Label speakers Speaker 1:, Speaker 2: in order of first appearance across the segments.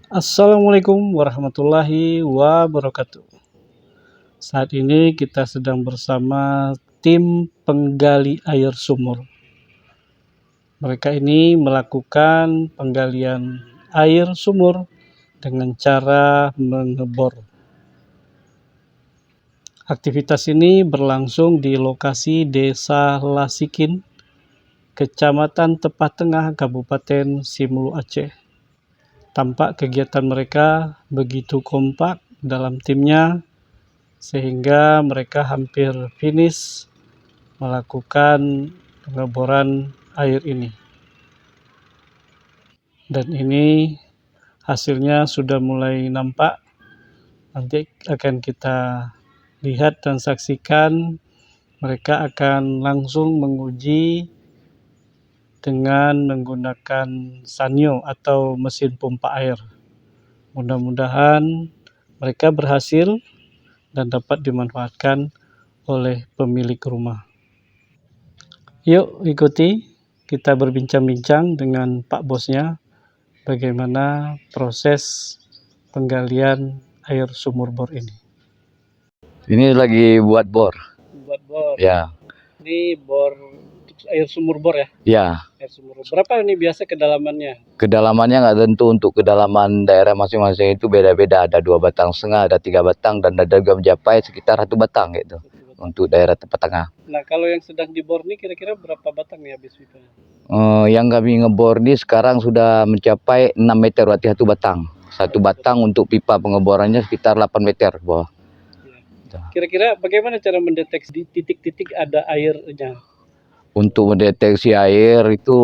Speaker 1: Assalamualaikum warahmatullahi wabarakatuh. Saat ini kita sedang bersama tim penggali air sumur. Mereka ini melakukan penggalian air sumur dengan cara mengebor. Aktivitas ini berlangsung di lokasi Desa Lasikin, Kecamatan Tepas Tengah, Kabupaten Simelu, Aceh. Tampak kegiatan mereka begitu kompak dalam timnya sehingga mereka hampir finish melakukan pengeboran air ini. Dan ini hasilnya sudah mulai nampak. Nanti akan kita lihat dan saksikan mereka akan langsung menguji dengan menggunakan sanyo atau mesin pompa air. Mudah-mudahan mereka berhasil dan dapat dimanfaatkan oleh pemilik rumah. Yuk ikuti kita berbincang-bincang dengan Pak Bosnya bagaimana proses penggalian air sumur bor ini.
Speaker 2: Ini lagi buat bor.
Speaker 1: Buat bor.
Speaker 2: Ya.
Speaker 1: Ini bor air sumur bor ya?
Speaker 2: Ya.
Speaker 1: Air sumur. Berapa ini biasa kedalamannya?
Speaker 2: Kedalamannya nggak tentu, untuk kedalaman daerah masing-masing itu beda-beda. Ada 2,5 batang, ada 3 batang, dan ada juga mencapai sekitar 1 batang gitu. Untuk daerah Tepas Tengah.
Speaker 1: Nah, kalau yang sedang dibor ini kira-kira berapa batang nih habis pipanya?
Speaker 2: Yang kami ngebor ini sekarang sudah mencapai 6 meter, berarti 1 batang. 1 batang untuk pipa pengeborannya sekitar 8 meter bawah.
Speaker 1: Kira-kira bagaimana cara mendeteksi di titik-titik ada airnya?
Speaker 2: Untuk mendeteksi air itu,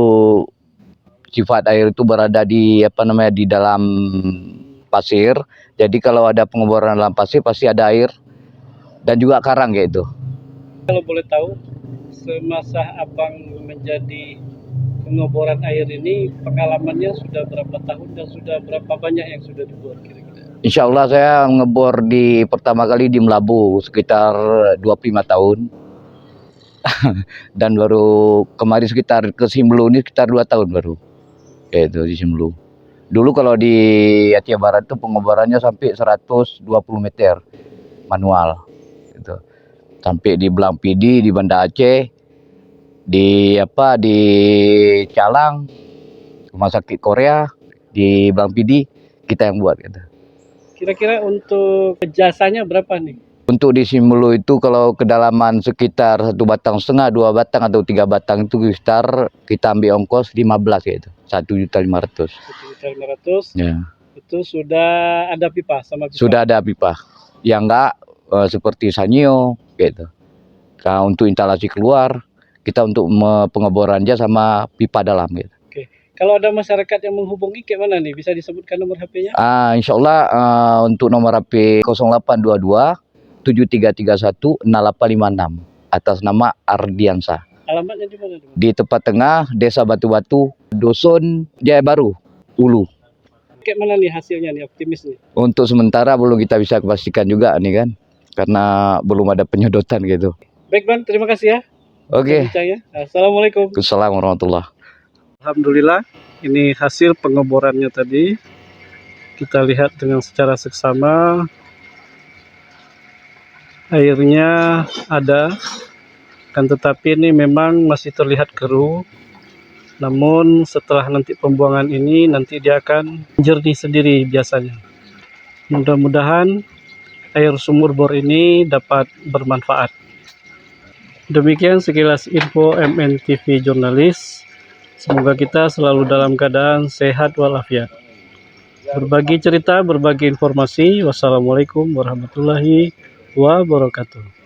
Speaker 2: sifat air itu berada di di dalam pasir. Jadi kalau ada pengeboran dalam pasir pasti ada air dan juga karang gitu.
Speaker 1: Kalau boleh tahu, semasa Abang menjadi pengeboran air ini, pengalamannya sudah berapa tahun dan sudah berapa banyak yang sudah dibor kira-kira?
Speaker 2: Insya Allah saya ngebor di pertama kali di Melabu sekitar 25 tahun. Dan baru kemarin sekitar ke Simelu ini sekitar 2 tahun baru. Yaitu di Simelu. Dulu kalau di Aceh Barat itu pengeborannya sampai 120 meter manual. Gitu. Sampai di Belang Pidi, di Banda Aceh, di Calang, Rumah Sakit Korea, di Belang Pidi, kita yang buat gitu.
Speaker 1: Kira-kira untuk jasanya berapa nih?
Speaker 2: Untuk di Simelu itu kalau kedalaman sekitar 1,5 batang, 2 batang atau 3 batang itu sekitar kita ambil ongkos 15 gitu. 1.500.000.
Speaker 1: 1.500.000.
Speaker 2: Ya.
Speaker 1: Itu sudah ada pipa sama pipa.
Speaker 2: Sudah ada pipa. Yang enggak seperti sanyo gitu. Nah, untuk instalasi keluar, kita untuk pengeborannya sama pipa dalam gitu.
Speaker 1: Kalau ada masyarakat yang menghubungi kayak mana nih? Bisa disebutkan nomor HP-nya?
Speaker 2: Insya Allah untuk nomor HP 0822 7331 0856 atas nama Ardiansa.
Speaker 1: Alamatnya di mana?
Speaker 2: Di Tepas Tengah, Desa Batu-Batu, Dusun Jaya Baru, Ulu.
Speaker 1: Kayak mana nih hasilnya nih, optimis nih?
Speaker 2: Untuk sementara belum kita bisa pastikan juga nih kan, karena belum ada penyedotan gitu.
Speaker 1: Baik Bang, terima kasih ya.
Speaker 2: Oke.
Speaker 1: Assalamualaikum.
Speaker 2: Assalamualaikum warahmatullahi.
Speaker 1: Alhamdulillah, ini hasil pengeborannya tadi. Kita lihat dengan secara seksama. Airnya ada, kan tetapi ini memang masih terlihat keruh. Namun setelah nanti pembuangan ini, nanti dia akan jernih sendiri biasanya. Mudah-mudahan air sumur bor ini dapat bermanfaat. Demikian sekilas info MNTV Jurnalis. Semoga kita selalu dalam keadaan sehat walafiat. Berbagi cerita, berbagi informasi. Wassalamualaikum warahmatullahi wabarakatuh.